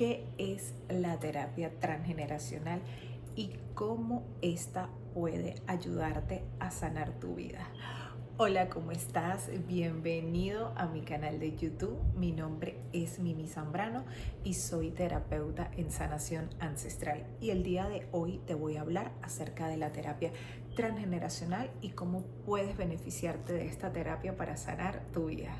qué es la terapia transgeneracional y cómo esta puede ayudarte a sanar tu vida. Hola, ¿cómo estás? Bienvenido a mi canal de YouTube. Mi nombre es Mimi Zambrano y soy terapeuta en sanación ancestral. Y el día de hoy te voy a hablar acerca de la terapia transgeneracional y cómo puedes beneficiarte de esta terapia para sanar tu vida.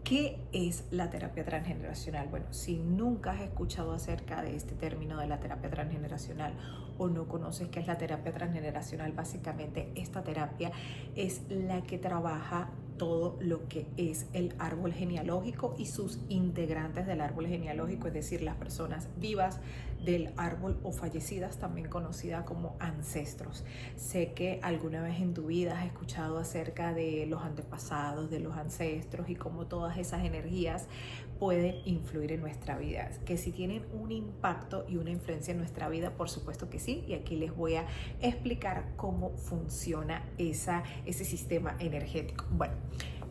¿Qué es la terapia transgeneracional? Bueno, si nunca has escuchado acerca de este término de la terapia transgeneracional o no conoces qué es la terapia transgeneracional, básicamente esta terapia es la que trabaja todo lo que es el árbol genealógico y sus integrantes del árbol genealógico, es decir, las personas vivas del árbol o fallecidas, también conocida como ancestros. Sé que alguna vez en tu vida has escuchado acerca de los antepasados, de los ancestros y cómo todas esas energías pueden influir en nuestra vida, que si tienen un impacto y una influencia en nuestra vida, por supuesto que sí, y aquí les voy a explicar cómo funciona ese sistema energético. Bueno,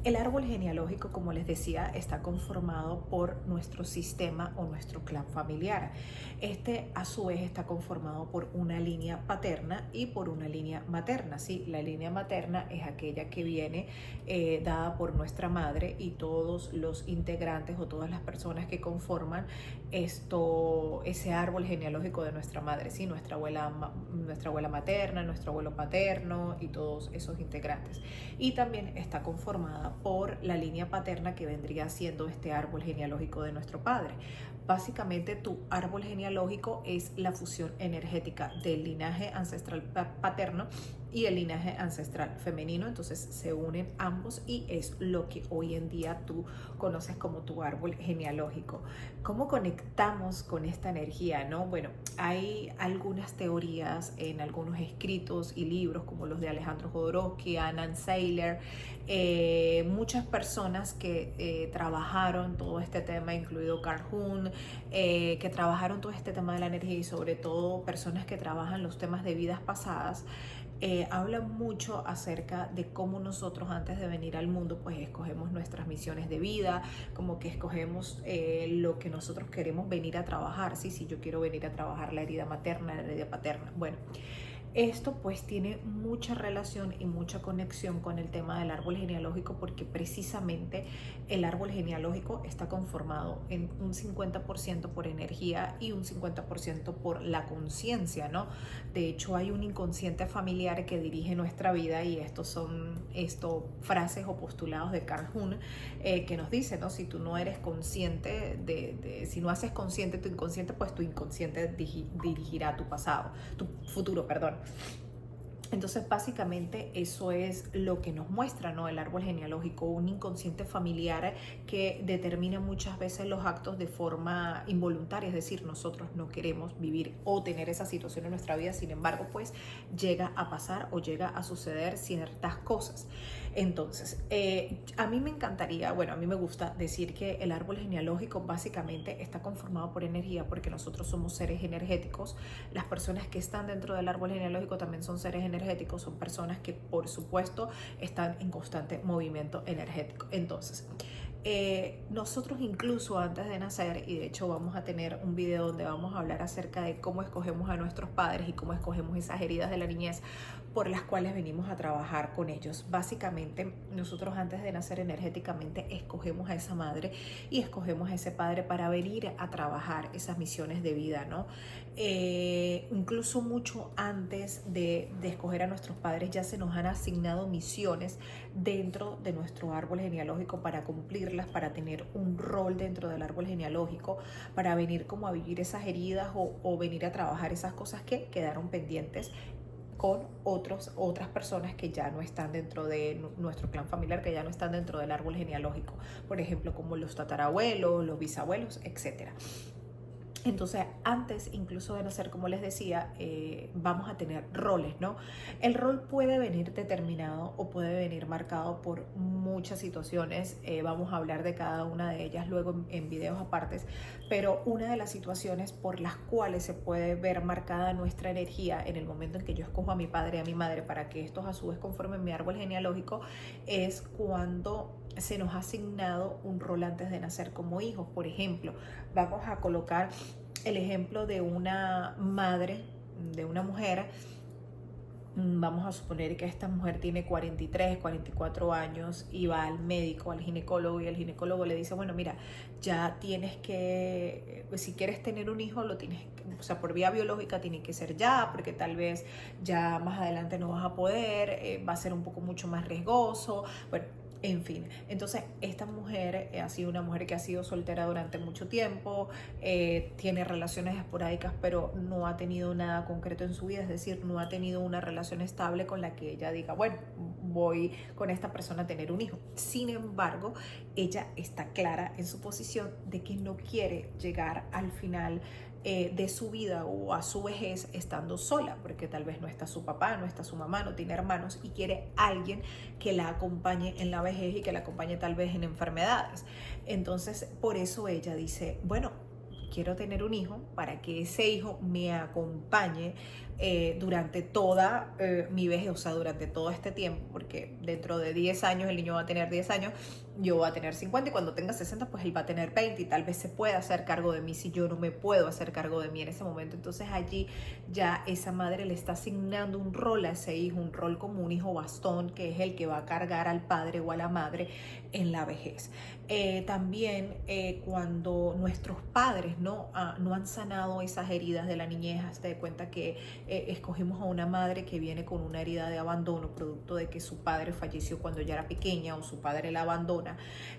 el árbol genealógico, como les decía, está conformado por nuestro sistema o nuestro clan familiar. Este, a su vez, está conformado por una línea paterna y por una línea materna. ¿Sí? La línea materna es aquella que viene dada por nuestra madre y todos los integrantes o todas las personas que conforman ese árbol genealógico de nuestra madre, ¿sí? Nuestra abuela materna, nuestro abuelo paterno y todos esos integrantes. Y también está conformada por la línea paterna, que vendría siendo este árbol genealógico de nuestro padre. Básicamente tu árbol genealógico es la fusión energética del linaje ancestral paterno y el linaje ancestral femenino. Entonces se unen ambos y es lo que hoy en día tú conoces como tu árbol genealógico. ¿Cómo conectamos con esta energía, no? Bueno, hay algunas teorías en algunos escritos y libros como los de Alejandro Jodorowsky, Anand Seiler, muchas personas que trabajaron todo este tema, incluido Carl Jung, que trabajaron todo este tema de la energía y sobre todo personas que trabajan los temas de vidas pasadas. Hablan mucho acerca de cómo nosotros antes de venir al mundo pues escogemos nuestras misiones de vida, como que escogemos lo que nosotros queremos venir a trabajar, ¿sí? Si yo quiero venir a trabajar la herida materna, la herida paterna. Bueno, esto pues tiene mucha relación y mucha conexión con el tema del árbol genealógico, porque precisamente el árbol genealógico está conformado en un 50% por energía y un 50% por la conciencia, ¿no? De hecho hay un inconsciente familiar que dirige nuestra vida y estos son frases o postulados de Carl Jung que nos dice, ¿no? Si tú no eres consciente si no haces consciente tu inconsciente, pues tu inconsciente dirigirá tu pasado, tu futuro, perdón. Entonces, básicamente eso es lo que nos muestra, ¿no? El árbol genealógico, un inconsciente familiar que determina muchas veces los actos de forma involuntaria, es decir, nosotros no queremos vivir o tener esa situación en nuestra vida, sin embargo, pues llega a pasar o llega a suceder ciertas cosas. Entonces, a mí me encantaría, bueno, a mí me gusta decir que el árbol genealógico básicamente está conformado por energía, porque nosotros somos seres energéticos. Las personas que están dentro del árbol genealógico también son seres energéticos, son personas que por supuesto están en constante movimiento energético. Entonces, nosotros incluso antes de nacer, y de hecho vamos a tener un video donde vamos a hablar acerca de cómo escogemos a nuestros padres y cómo escogemos esas heridas de la niñez por las cuales venimos a trabajar con ellos. Básicamente, nosotros antes de nacer energéticamente escogemos a esa madre y escogemos a ese padre para venir a trabajar esas misiones de vida, ¿no? Incluso mucho antes de escoger a nuestros padres ya se nos han asignado misiones dentro de nuestro árbol genealógico para cumplirlas, para tener un rol dentro del árbol genealógico, para venir como a vivir esas heridas o venir a trabajar esas cosas que quedaron pendientes con otras personas que ya no están dentro de nuestro clan familiar, que ya no están dentro del árbol genealógico, por ejemplo, como los tatarabuelos, los bisabuelos, etcétera. Entonces, antes incluso de nacer, como les decía, vamos a tener roles, ¿no? El rol puede venir determinado o puede venir marcado por muchas situaciones. Vamos a hablar de cada una de ellas luego en videos apartes, pero una de las situaciones por las cuales se puede ver marcada nuestra energía en el momento en que yo escojo a mi padre y a mi madre para que estos a su vez conformen mi árbol genealógico es cuando se nos ha asignado un rol antes de nacer como hijos. Por ejemplo, vamos a colocar el ejemplo de una madre, de una mujer. Vamos a suponer que esta mujer tiene 43, 44 años y va al médico, al ginecólogo, y el ginecólogo le dice, bueno, mira, ya tienes que, si quieres tener un hijo, lo tienes que, o sea, por vía biológica tiene que ser ya, porque tal vez ya más adelante no vas a poder, va a ser un poco mucho más riesgoso, bueno. En fin, entonces esta mujer ha sido una mujer que ha sido soltera durante mucho tiempo, tiene relaciones esporádicas, pero no ha tenido nada concreto en su vida, es decir, no ha tenido una relación estable con la que ella diga, bueno, voy con esta persona a tener un hijo. Sin embargo, ella está clara en su posición de que no quiere llegar al final de su vida o a su vejez estando sola, porque tal vez no está su papá, no está su mamá, no tiene hermanos y quiere alguien que la acompañe en la vejez y que la acompañe tal vez en enfermedades. Entonces, por eso ella dice, bueno, quiero tener un hijo para que ese hijo me acompañe durante toda mi vejez, o sea, durante todo este tiempo, porque dentro de 10 años el niño va a tener 10 años, yo voy a tener 50 y cuando tenga 60 pues él va a tener 20 y tal vez se pueda hacer cargo de mí si yo no me puedo hacer cargo de mí en ese momento. Entonces allí ya esa madre le está asignando un rol a ese hijo, un rol como un hijo bastón, que es el que va a cargar al padre o a la madre en la vejez. También cuando nuestros padres no han sanado esas heridas de la niñez, hazte de cuenta que escogimos a una madre que viene con una herida de abandono, producto de que su padre falleció cuando ella era pequeña o su padre la abandona.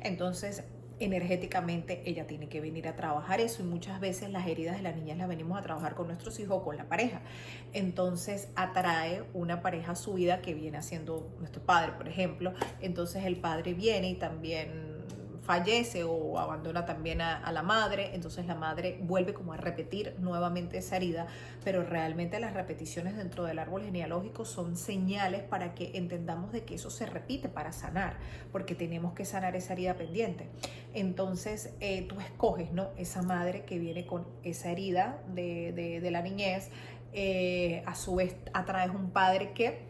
Entonces, energéticamente ella tiene que venir a trabajar eso y muchas veces las heridas de las niñas las venimos a trabajar con nuestros hijos o con la pareja. Entonces atrae una pareja a su vida que viene haciendo nuestro padre, por ejemplo. Entonces el padre viene y también fallece o abandona también a la madre, entonces la madre vuelve como a repetir nuevamente esa herida, pero realmente las repeticiones dentro del árbol genealógico son señales para que entendamos de que eso se repite para sanar, porque tenemos que sanar esa herida pendiente. Entonces tú escoges, ¿no? Esa madre que viene con esa herida de la niñez, a su vez atraes un padre que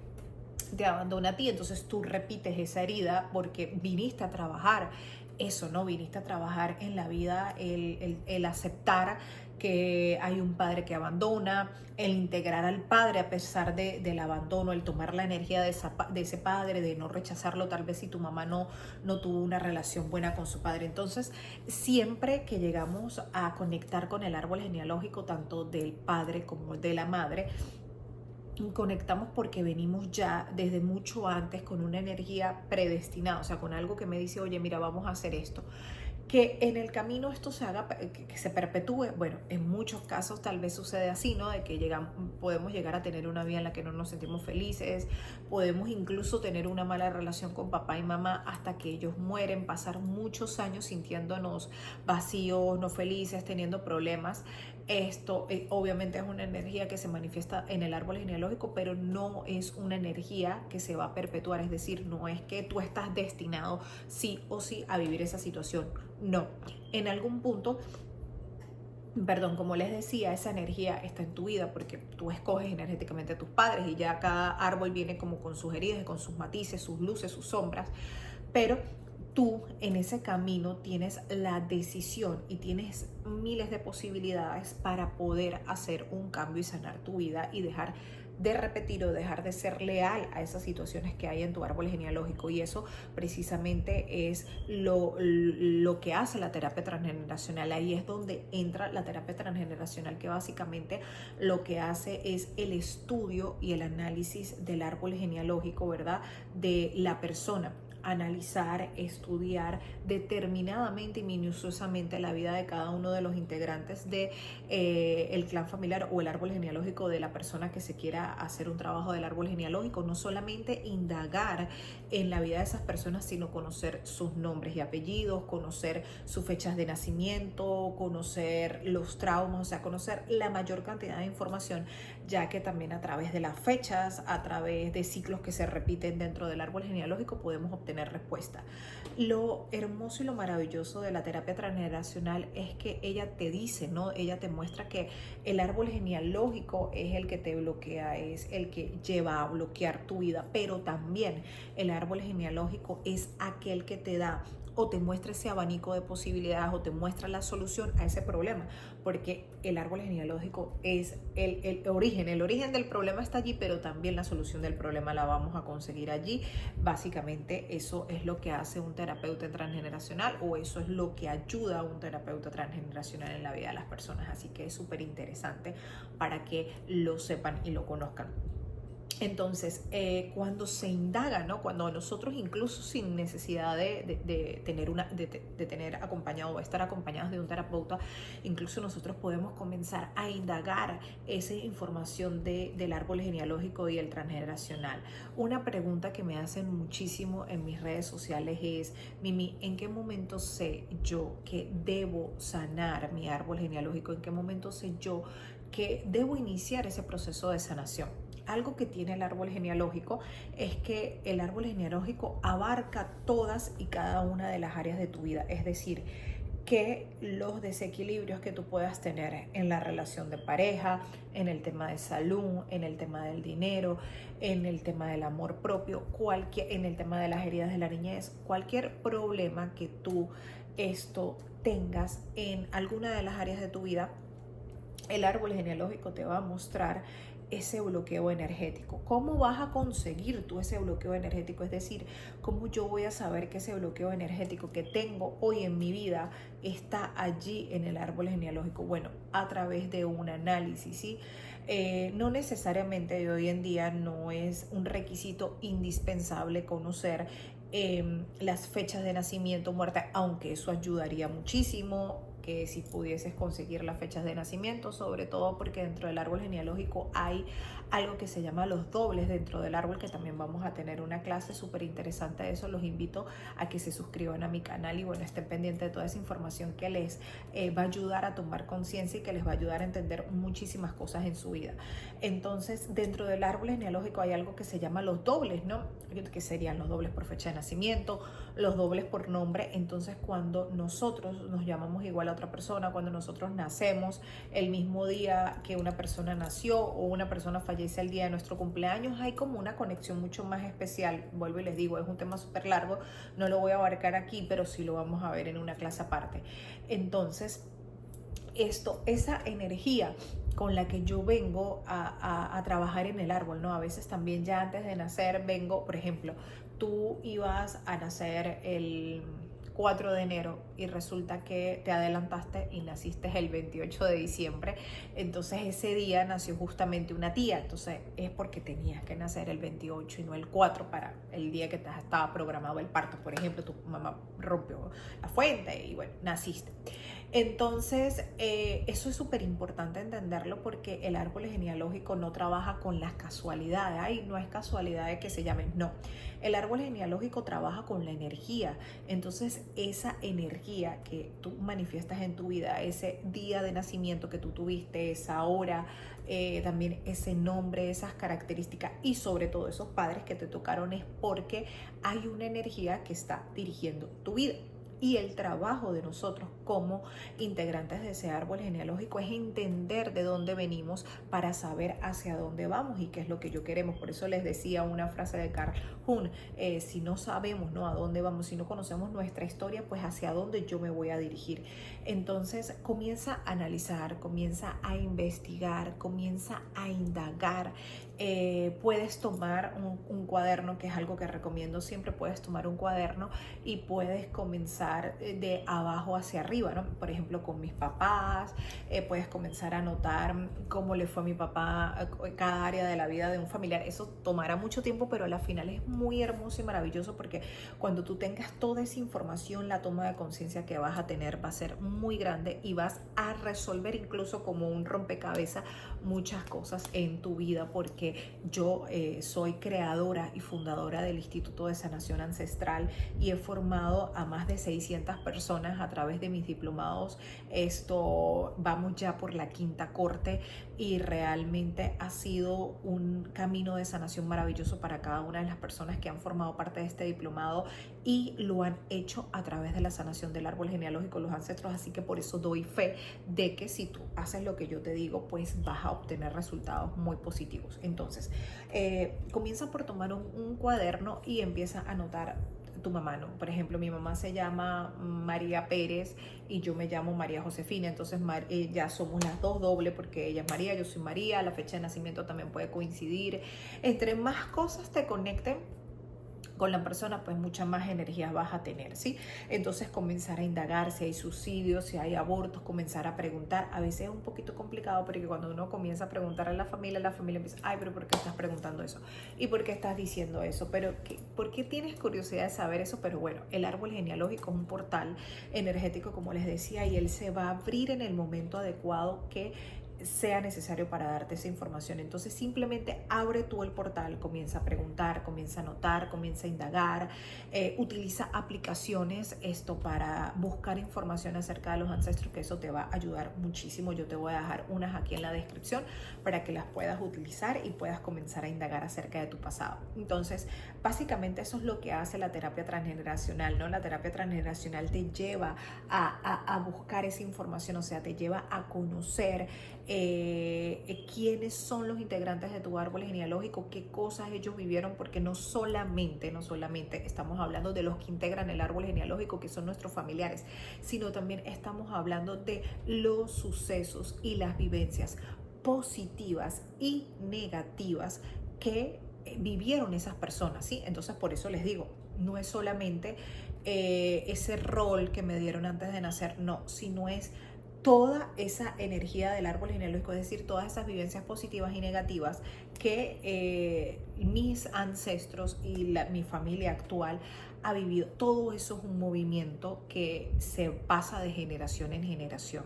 te abandona a ti, entonces tú repites esa herida porque viniste a trabajar eso, ¿no? Viniste a trabajar en la vida, el aceptar que hay un padre que abandona, el integrar al padre a pesar del abandono, el tomar la energía de ese padre, de no rechazarlo, tal vez si tu mamá no tuvo una relación buena con su padre. Entonces, siempre que llegamos a conectar con el árbol genealógico, tanto del padre como de la madre, conectamos porque venimos ya desde mucho antes con una energía predestinada, o sea, con algo que me dice, oye, mira, vamos a hacer esto. Que en el camino esto se haga, que se perpetúe, bueno, en muchos casos tal vez sucede así, ¿no? De que podemos llegar a tener una vida en la que no nos sentimos felices, podemos incluso tener una mala relación con papá y mamá hasta que ellos mueren, pasar muchos años sintiéndonos vacíos, no felices, teniendo problemas. Esto obviamente es una energía que se manifiesta en el árbol genealógico, pero no es una energía que se va a perpetuar, es decir, no es que tú estás destinado sí o sí a vivir esa situación, no. En algún punto, perdón, como les decía, esa energía está en tu vida porque tú escoges energéticamente a tus padres y ya cada árbol viene como con sus heridas, con sus matices, sus luces, sus sombras, pero tú en ese camino tienes la decisión y tienes miles de posibilidades para poder hacer un cambio y sanar tu vida y dejar de repetir o dejar de ser leal a esas situaciones que hay en tu árbol genealógico. Y eso precisamente es lo que hace la terapia transgeneracional. Ahí es donde entra la terapia transgeneracional, que básicamente lo que hace es el estudio y el análisis del árbol genealógico, ¿verdad? De la persona. Analizar, estudiar determinadamente y minuciosamente la vida de cada uno de los integrantes de el clan familiar o el árbol genealógico de la persona que se quiera hacer un trabajo del árbol genealógico. No solamente indagar en la vida de esas personas, sino conocer sus nombres y apellidos, conocer sus fechas de nacimiento, conocer los traumas, o sea, conocer la mayor cantidad de información, ya que también a través de las fechas, a través de ciclos que se repiten dentro del árbol genealógico, podemos obtener respuesta. Lo hermoso y lo maravilloso de la terapia transgeneracional es que ella te dice, ¿no? Ella te muestra que el árbol genealógico es el que te bloquea, es el que lleva a bloquear tu vida, pero también el árbol genealógico es aquel que te da o te muestra ese abanico de posibilidades o te muestra la solución a ese problema, porque el árbol genealógico es el origen del problema está allí, pero también la solución del problema la vamos a conseguir allí. Básicamente eso es lo que hace un terapeuta transgeneracional, o eso es lo que ayuda a un terapeuta transgeneracional en la vida de las personas, así que es súper interesante para que lo sepan y lo conozcan. Entonces, cuando se indaga, ¿no? Cuando nosotros, incluso sin necesidad de tener acompañado o estar acompañados de un terapeuta, incluso nosotros podemos comenzar a indagar esa información del árbol genealógico y el transgeneracional. Una pregunta que me hacen muchísimo en mis redes sociales es: Mimi, ¿en qué momento sé yo que debo sanar mi árbol genealógico? ¿En qué momento sé yo que debo iniciar ese proceso de sanación? Algo que tiene el árbol genealógico es que el árbol genealógico abarca todas y cada una de las áreas de tu vida, es decir, que los desequilibrios que tú puedas tener en la relación de pareja, en el tema de salud, en el tema del dinero, en el tema del amor propio, en el tema de las heridas de la niñez, cualquier problema que tú tengas en alguna de las áreas de tu vida, el árbol genealógico te va a mostrar ese bloqueo energético. ¿Cómo vas a conseguir tú ese bloqueo energético? Es decir, ¿cómo yo voy a saber que ese bloqueo energético que tengo hoy en mi vida está allí en el árbol genealógico? Bueno, a través de un análisis, ¿sí? No necesariamente de hoy en día no es un requisito indispensable conocer las fechas de nacimiento, muerte, aunque eso ayudaría muchísimo, que si pudieses conseguir las fechas de nacimiento, sobre todo porque dentro del árbol genealógico hay algo que se llama los dobles dentro del árbol, que también vamos a tener una clase súper interesante de eso. Los invito a que se suscriban a mi canal y bueno, estén pendientes de toda esa información que les va a ayudar a tomar conciencia y que les va a ayudar a entender muchísimas cosas en su vida. Entonces, dentro del árbol genealógico hay algo que se llama los dobles, ¿no? Que serían los dobles por fecha de nacimiento, los dobles por nombre. Entonces, cuando nosotros nos llamamos igual a otra persona, cuando nosotros nacemos el mismo día que una persona nació o una persona fallece el día de nuestro cumpleaños, hay como una conexión mucho más especial. Vuelvo y les digo, es un tema súper largo, no lo voy a abarcar aquí, pero sí lo vamos a ver en una clase aparte. Entonces, esa energía con la que yo vengo a trabajar en el árbol, ¿no? A veces también ya antes de nacer vengo, por ejemplo, tú ibas a nacer el 4 de enero y resulta que te adelantaste y naciste el 28 de diciembre, entonces ese día nació justamente una tía, entonces es porque tenías que nacer el 28 y no el 4 para el día que estaba programado el parto. Por ejemplo, tu mamá rompió la fuente y bueno, naciste. Entonces, eso es súper importante entenderlo, porque el árbol genealógico no trabaja con las casualidades. Ay, no es casualidad de que se llamen, no. El árbol genealógico trabaja con la energía. Entonces, esa energía que tú manifiestas en tu vida, ese día de nacimiento que tú tuviste, esa hora, también ese nombre, esas características y sobre todo esos padres que te tocaron, es porque hay una energía que está dirigiendo tu vida. Y el trabajo de nosotros como integrantes de ese árbol genealógico es entender de dónde venimos para saber hacia dónde vamos y qué es lo que yo queremos. Por eso les decía una frase de Carl Jung: si no sabemos, ¿no?, a dónde vamos, si no conocemos nuestra historia, pues hacia dónde yo me voy a dirigir. Entonces comienza a analizar, comienza a investigar, comienza a indagar. Puedes tomar un cuaderno, que es algo que recomiendo siempre. Puedes tomar un cuaderno y puedes comenzar de abajo hacia arriba, ¿no? Por ejemplo, con mis papás, puedes comenzar a anotar cómo le fue a mi papá, cada área de la vida de un familiar. Eso tomará mucho tiempo, pero al final es muy hermoso y maravilloso, porque cuando tú tengas toda esa información, la toma de conciencia que vas a tener va a ser muy grande y vas a resolver incluso como un rompecabezas muchas cosas en tu vida, porque yo soy creadora y fundadora del Instituto de Sanación Ancestral y he formado a más de 600 personas a través de mis diplomados. Vamos ya por la quinta corte y realmente ha sido un camino de sanación maravilloso para cada una de las personas que han formado parte de este diplomado y lo han hecho a través de la sanación del árbol genealógico, los ancestros. Así que por eso doy fe de que si tú haces lo que yo te digo, pues vas a obtener resultados muy positivos. Entonces, comienza por tomar un cuaderno y empieza a anotar tu mamá, ¿no? Por ejemplo, mi mamá se llama María Pérez y yo me llamo María Josefina, entonces ya somos las dos doble porque ella es María, yo soy María, la fecha de nacimiento también puede coincidir. Entre más cosas te conecten con la persona, pues mucha más energía vas a tener, ¿sí? Entonces comenzar a indagar si hay suicidios, si hay abortos, comenzar a preguntar. A veces es un poquito complicado porque cuando uno comienza a preguntar a la familia empieza, ay, pero ¿por qué estás preguntando eso? ¿Y por qué estás diciendo eso? Pero ¿por qué tienes curiosidad de saber eso? Pero bueno, el árbol genealógico es un portal energético, como les decía, y él se va a abrir en el momento adecuado que sea necesario para darte esa información. Entonces simplemente abre tú el portal, comienza a preguntar, comienza a anotar, comienza a indagar, utiliza aplicaciones para buscar información acerca de los ancestros, que eso te va a ayudar muchísimo. Yo te voy a dejar unas aquí en la descripción para que las puedas utilizar y puedas comenzar a indagar acerca de tu pasado. Entonces básicamente eso es lo que hace la terapia transgeneracional, ¿no? La terapia transgeneracional te lleva a buscar esa información, o sea, te lleva a conocer quiénes son los integrantes de tu árbol genealógico, qué cosas ellos vivieron, porque no solamente estamos hablando de los que integran el árbol genealógico, que son nuestros familiares, sino también estamos hablando de los sucesos y las vivencias positivas y negativas que vivieron esas personas, ¿sí? Entonces por eso les digo, no es solamente ese rol que me dieron antes de nacer, no, sino es toda esa energía del árbol genealógico, es decir, todas esas vivencias positivas y negativas que mis ancestros y mi familia actual ha vivido. Todo eso es un movimiento que se pasa de generación en generación.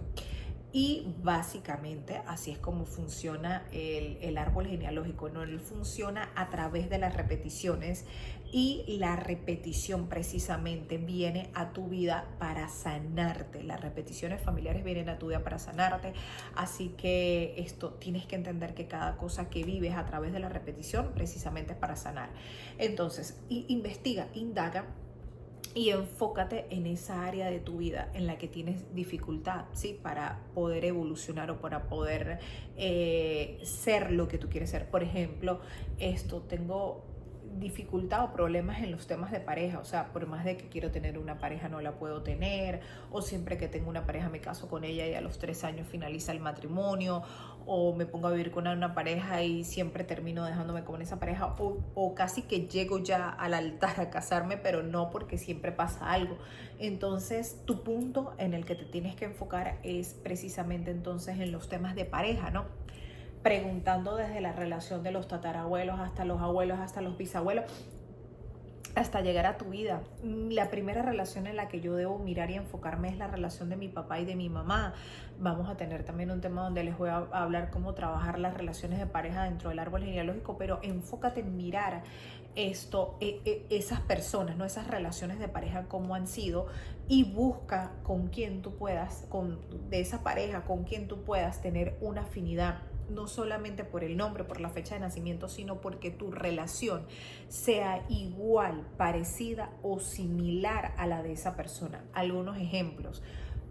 Y básicamente así es como funciona el árbol genealógico, ¿no? Él funciona a través de las repeticiones, y la repetición precisamente viene a tu vida para sanarte. Las repeticiones familiares vienen a tu vida para sanarte, así que esto tienes que entender que cada cosa que vives a través de la repetición precisamente es para sanar. Entonces, investiga, indaga y enfócate en esa área de tu vida en la que tienes dificultad, ¿sí? Para poder evolucionar o para poder ser lo que tú quieres ser. Por ejemplo, tengo dificultad o problemas en los temas de pareja, o sea, por más de que quiero tener una pareja no la puedo tener, o siempre que tengo una pareja me caso con ella y a los 3 años finaliza el matrimonio, o me pongo a vivir con una pareja y siempre termino dejándome con esa pareja, o casi que llego ya al altar a casarme, pero no, porque siempre pasa algo. Entonces tu punto en el que te tienes que enfocar es precisamente entonces en los temas de pareja, ¿no? Preguntando desde la relación de los tatarabuelos hasta los abuelos, hasta los bisabuelos, hasta llegar a tu vida. La primera relación en la que yo debo mirar y enfocarme es la relación de mi papá y de mi mamá. Vamos a tener también un tema donde les voy a hablar cómo trabajar las relaciones de pareja dentro del árbol genealógico, pero enfócate en mirar esas personas, ¿no? Esas relaciones de pareja, cómo han sido, y busca con quien tú puedas, de esa pareja, con quien tú puedas tener una afinidad, no solamente por el nombre, por la fecha de nacimiento, sino porque tu relación sea igual, parecida o similar a la de esa persona. Algunos ejemplos: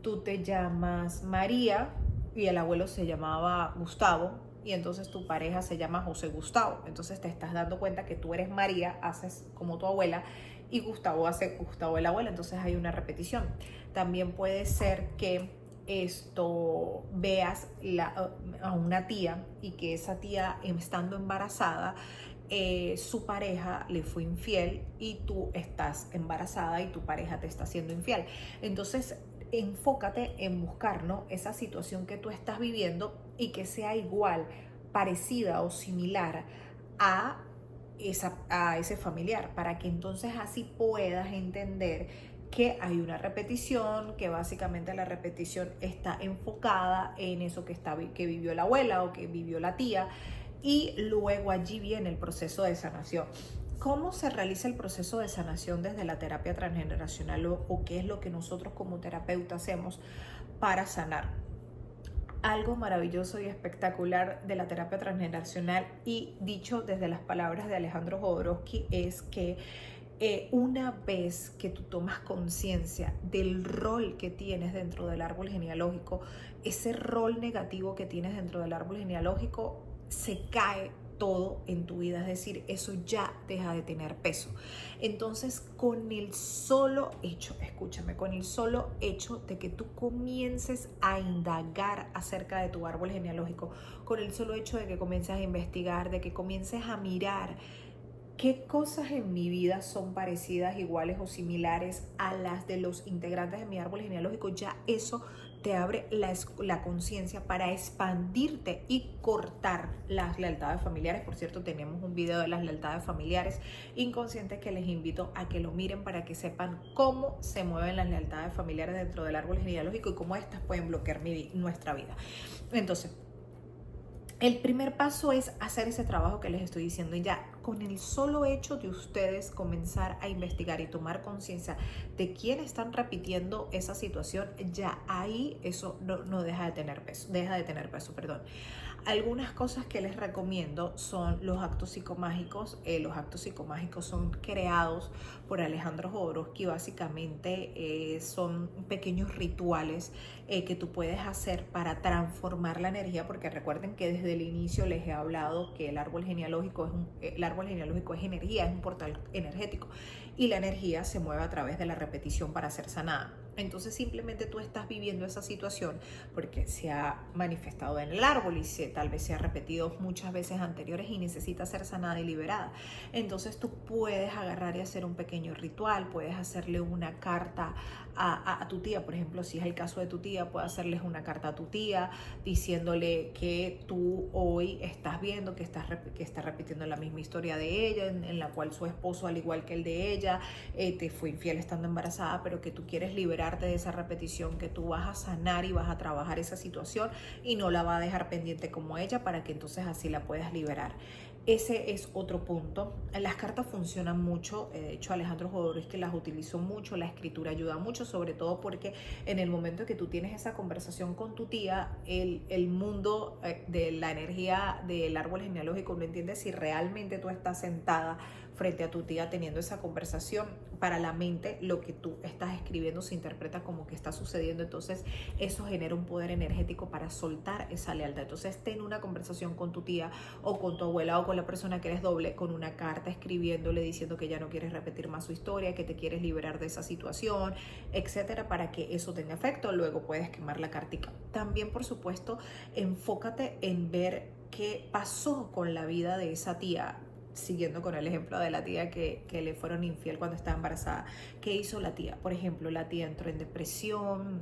tú te llamas María y el abuelo se llamaba Gustavo, y entonces tu pareja se llama José Gustavo. Entonces te estás dando cuenta que tú eres María, haces como tu abuela, y Gustavo hace Gustavo el abuelo. Entonces hay una repetición. También puede ser que veas a una tía, y que esa tía, estando embarazada, su pareja le fue infiel, y tú estás embarazada y tu pareja te está siendo infiel. Entonces enfócate en buscar, ¿no?, esa situación que tú estás viviendo y que sea igual, parecida o similar a ese familiar, para que entonces así puedas entender que hay una repetición, que básicamente la repetición está enfocada en eso que vivió la abuela o que vivió la tía, y luego allí viene el proceso de sanación. ¿Cómo se realiza el proceso de sanación desde la terapia transgeneracional, o qué es lo que nosotros como terapeutas hacemos para sanar? Algo maravilloso y espectacular de la terapia transgeneracional, y dicho desde las palabras de Alejandro Jodorowsky, es que una vez que tú tomas conciencia del rol que tienes dentro del árbol genealógico, ese rol negativo que tienes dentro del árbol genealógico se cae todo en tu vida, es decir, eso ya deja de tener peso. Entonces, con el solo hecho, escúchame, con el solo hecho de que tú comiences a indagar acerca de tu árbol genealógico, con el solo hecho de que comiences a investigar, de que comiences a mirar qué cosas en mi vida son parecidas, iguales o similares a las de los integrantes de mi árbol genealógico, ya eso te abre la conciencia para expandirte y cortar las lealtades familiares. Por cierto, tenemos un video de las lealtades familiares inconscientes que les invito a que lo miren para que sepan cómo se mueven las lealtades familiares dentro del árbol genealógico y cómo estas pueden bloquear nuestra vida. Entonces, el primer paso es hacer ese trabajo que les estoy diciendo. Y ya con el solo hecho de ustedes comenzar a investigar y tomar conciencia de quién están repitiendo esa situación, ya ahí eso no deja de tener peso, perdón. Algunas cosas que les recomiendo son los actos psicomágicos. Los actos psicomágicos son creados por Alejandro Jodorowsky. Básicamente son pequeños rituales que tú puedes hacer para transformar la energía, porque recuerden que desde el inicio les he hablado que el árbol genealógico es energía, es un portal energético, y la energía se mueve a través de la repetición para ser sanada. Entonces simplemente tú estás viviendo esa situación porque se ha manifestado en el árbol y tal vez se ha repetido muchas veces anteriores y necesita ser sanada y liberada. Entonces tú puedes agarrar y hacer un pequeño ritual, puedes hacerle una carta a tu tía, por ejemplo, si es el caso de tu tía, puedes hacerles una carta a tu tía diciéndole que tú hoy estás viendo que está repitiendo la misma historia de ella, en la cual su esposo, al igual que el de ella, te fue infiel estando embarazada, pero que tú quieres liberarte de esa repetición, que tú vas a sanar y vas a trabajar esa situación y no la vas a dejar pendiente como ella, para que entonces así la puedas liberar. Ese es otro punto. Las cartas funcionan mucho. De hecho, Alejandro Jodorowsky las utilizó mucho. La escritura ayuda mucho, sobre todo porque en el momento que tú tienes esa conversación con tu tía, el mundo de la energía del árbol genealógico no entiende si realmente tú estás sentada frente a tu tía teniendo esa conversación. Para la mente, lo que tú estás escribiendo se interpreta como que está sucediendo. Entonces eso genera un poder energético para soltar esa lealtad. Entonces ten una conversación con tu tía o con tu abuela o con la persona que eres doble, con una carta escribiéndole, diciendo que ya no quieres repetir más su historia, que te quieres liberar de esa situación, etcétera, para que eso tenga efecto. Luego puedes quemar la cartica. También, por supuesto, enfócate en ver qué pasó con la vida de esa tía, siguiendo con el ejemplo de la tía que le fueron infiel cuando estaba embarazada. ¿Qué hizo la tía? Por ejemplo, la tía entró en depresión,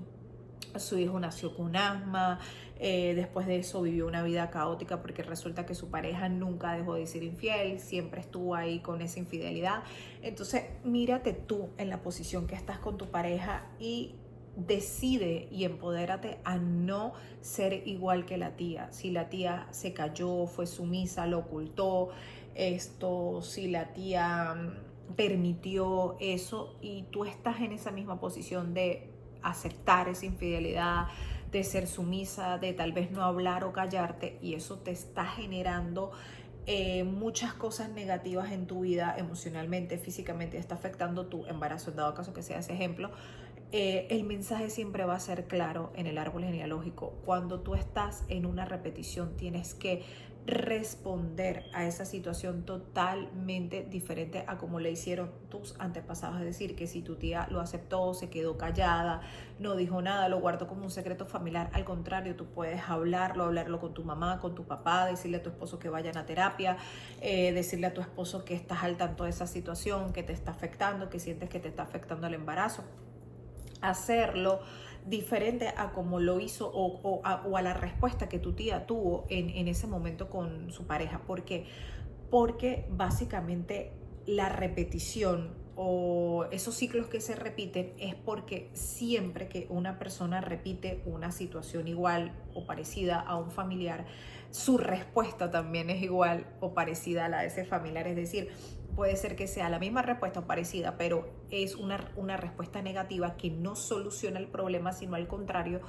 su hijo nació con asma, después de eso vivió una vida caótica porque resulta que su pareja nunca dejó de ser infiel, siempre estuvo ahí con esa infidelidad. Entonces mírate tú en la posición que estás con tu pareja y decide y empodérate a no ser igual que la tía. Si la tía se cayó, fue sumisa, lo ocultó, si la tía permitió eso y tú estás en esa misma posición de aceptar esa infidelidad, de ser sumisa, de tal vez no hablar o callarte, y eso te está generando muchas cosas negativas en tu vida, emocionalmente, físicamente, está afectando tu embarazo, en dado caso que sea ese ejemplo. El mensaje siempre va a ser claro en el árbol genealógico. Cuando tú estás en una repetición, tienes que responder a esa situación totalmente diferente a como le hicieron tus antepasados. Es decir, que si tu tía lo aceptó, se quedó callada, no dijo nada, lo guardó como un secreto familiar, al contrario, tú puedes hablarlo con tu mamá, con tu papá, decirle a tu esposo que vayan a terapia, decirle a tu esposo que estás al tanto de esa situación, que te está afectando, que sientes que te está afectando el embarazo. Hacerlo diferente a como lo hizo o a la respuesta que tu tía tuvo en ese momento con su pareja. ¿Por qué? Porque básicamente la repetición o esos ciclos que se repiten es porque siempre que una persona repite una situación igual o parecida a un familiar, su respuesta también es igual o parecida a la de ese familiar. Es decir, puede ser que sea la misma respuesta o parecida, pero es una respuesta negativa que no soluciona el problema, sino al contrario,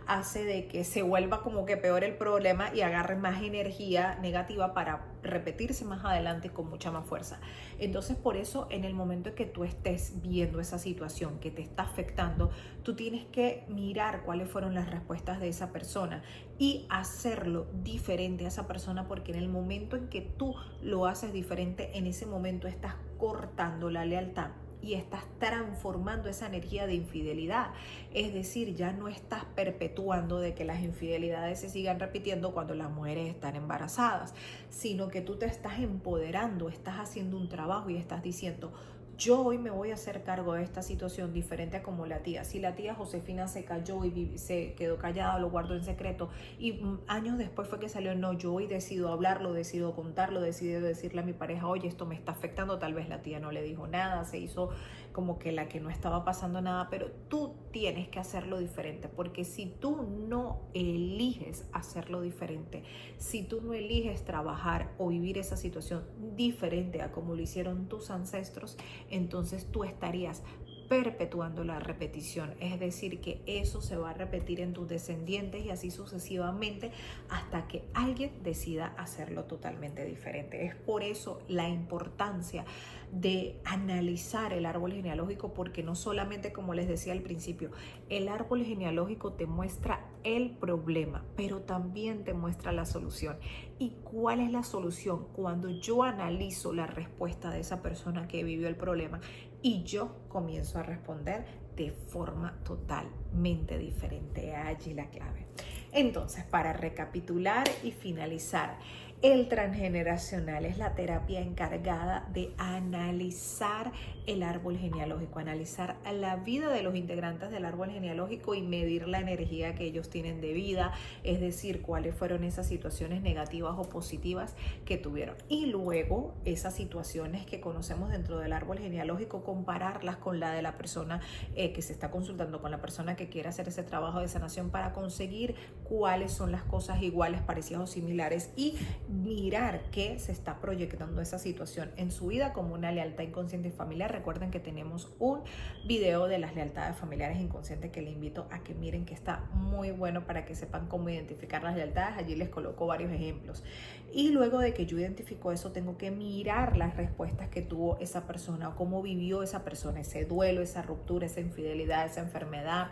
hace de que se vuelva como que peor el problema y agarre más energía negativa para repetirse más adelante con mucha más fuerza. Entonces, por eso, en el momento en que tú estés viendo esa situación que te está afectando, tú tienes que mirar cuáles fueron las respuestas de esa persona y hacerlo diferente a esa persona, porque en el momento en que tú lo haces diferente, en ese momento estás cortando la lealtad y estás transformando esa energía de infidelidad. Es decir, ya no estás perpetuando de que las infidelidades se sigan repitiendo cuando las mujeres están embarazadas, sino que tú te estás empoderando, estás haciendo un trabajo y estás diciendo: yo hoy me voy a hacer cargo de esta situación diferente a como la tía. Si la tía Josefina se cayó y se quedó callada, lo guardó en secreto y años después fue que salió, no, yo hoy decido hablarlo, decido contarlo, decido decirle a mi pareja: oye, esto me está afectando. Tal vez la tía no le dijo nada, se hizo como que la que no estaba pasando nada, pero tú tienes que hacerlo diferente, porque si tú no eliges hacerlo diferente, si tú no eliges trabajar o vivir esa situación diferente a como lo hicieron tus ancestros, entonces tú estarías perpetuando la repetición, es decir, que eso se va a repetir en tus descendientes y así sucesivamente hasta que alguien decida hacerlo totalmente diferente. Es por eso la importancia de analizar el árbol genealógico, porque no solamente, como les decía al principio, el árbol genealógico te muestra el problema, pero también te muestra la solución. ¿Y cuál es la solución? Cuando yo analizo la respuesta de esa persona que vivió el problema y yo comienzo a responder de forma totalmente diferente. Allí la clave. Entonces, para recapitular y finalizar, el transgeneracional es la terapia encargada de analizar el árbol genealógico, analizar la vida de los integrantes del árbol genealógico y medir la energía que ellos tienen de vida, es decir, cuáles fueron esas situaciones negativas o positivas que tuvieron. Y luego esas situaciones que conocemos dentro del árbol genealógico, compararlas con la de la persona que se está consultando, con la persona que quiere hacer ese trabajo de sanación, para conseguir cuáles son las cosas iguales, parecidas o similares, y mirar que se está proyectando esa situación en su vida como una lealtad inconsciente y familiar. Recuerden que tenemos un video de las lealtades familiares inconscientes que les invito a que miren, que está muy bueno para que sepan cómo identificar las lealtades. Allí les coloco varios ejemplos. Y luego de que yo identifico eso, tengo que mirar las respuestas que tuvo esa persona o cómo vivió esa persona, ese duelo, esa ruptura, esa infidelidad, esa enfermedad,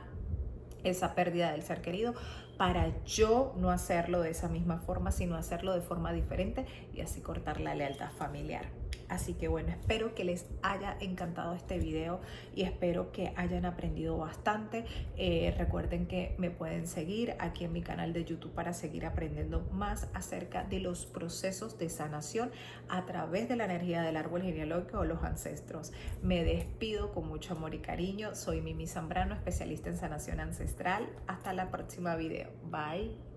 esa pérdida del ser querido, para yo no hacerlo de esa misma forma, sino hacerlo de forma diferente y así cortar la lealtad familiar. Así que bueno, espero que les haya encantado este video y espero que hayan aprendido bastante. Recuerden que me pueden seguir aquí en mi canal de YouTube para seguir aprendiendo más acerca de los procesos de sanación a través de la energía del árbol genealógico o los ancestros. Me despido con mucho amor y cariño. Soy Mimi Zambrano, especialista en sanación ancestral. Hasta la próxima video. Bye.